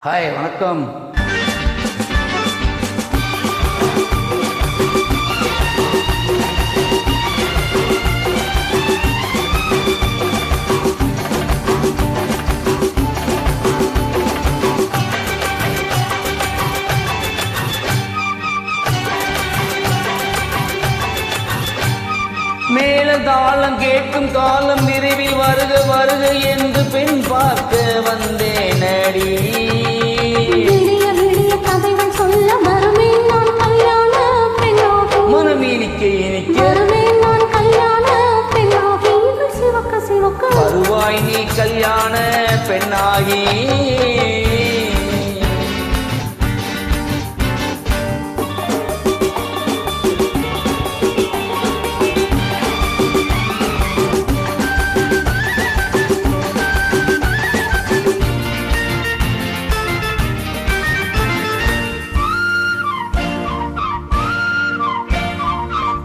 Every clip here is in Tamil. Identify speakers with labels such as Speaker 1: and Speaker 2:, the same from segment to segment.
Speaker 1: ஹாய், வணக்கம். மேலதாளம் கேட்கும் காலம் விரைவில் வருக வருக என்று பெண் பார்க்க வந்தேனடி.
Speaker 2: கதைகள் சொல்ல வருவேன் நான் கல்யாண பெண்ணாகி.
Speaker 1: மனமீனிக்க இனிக்க
Speaker 2: வருவேன் நான் கல்யாண பெண்ணாகி. சிவக்க சிவக்க
Speaker 1: வருவாய் நீ கல்யாண பெண்ணாகி.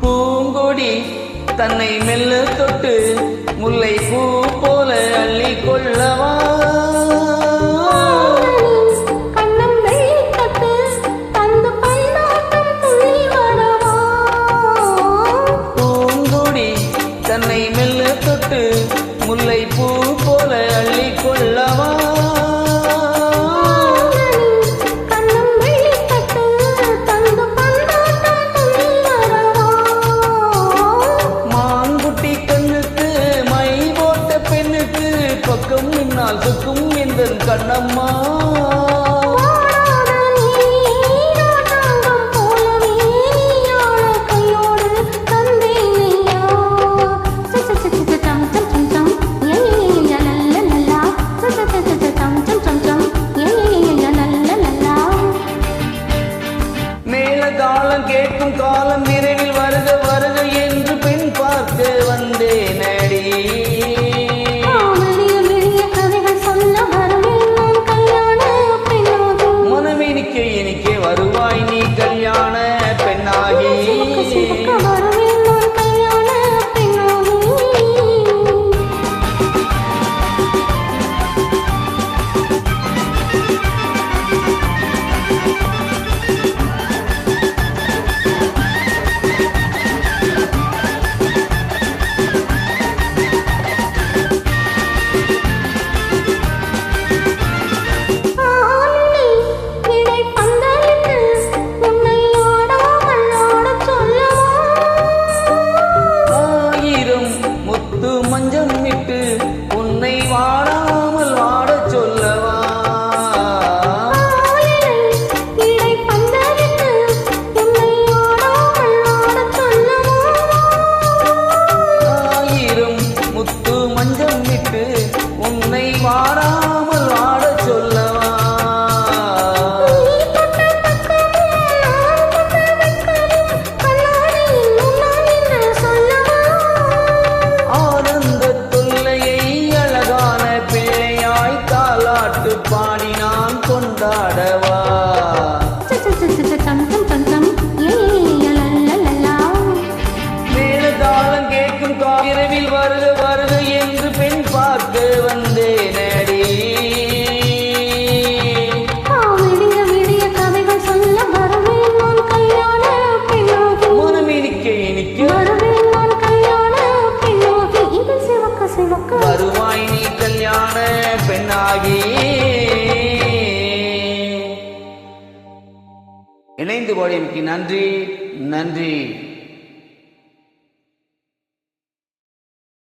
Speaker 1: பூங்கொடி தன்னை மெல்ல தொட்டு முல்லை பூ போல அள்ளி கொள்ளவா.
Speaker 2: கண்ணம் வெள்ளிக்கட்டு தந்து பந்தாட்டம் துள்ளி வரவா.
Speaker 1: பூங்கொடி தன்னை மெல்ல தொட்டு முல்லை பூ போல அள்ளி கொள்ளவா. பக்கம் முன்னால் சுக்கும் இந்த கண்ணம்மா. மேலதாளம் கேட்கும் காலம் விரைவில் வருக வருக என்று பெண் பார்க்க வந்தேனடி. வருவாய் நீ கல்யாண பெண்ணாகி. மஞ்சம் விட்டு உன்னை வாடாமல் வாடச் சொல்லவா. ஆயிரம் முத்து மஞ்சம் விட்டு உன்னை வாடாமல் வாடச் சொல்லவா. பாடி நான் கொண்டாடவா. மேலதாளம் கேட்கும் இரவில் வருக வருக என்று பெண் பார்க்க வந்தேனடி.
Speaker 2: கதைகள் சொல்ல வருவேன் நான் கல்யாண பெண்ணாகி.
Speaker 1: மனமீனிக்க இனிக்க
Speaker 2: வருவேன் நான் கல்யாண பெண்ணாகி. இது சிவக்க சிவக்க
Speaker 1: வருவாய் நீ கல்யாண பெண்ணாகி. இணைந்து பாடியமைக்கு நன்றி.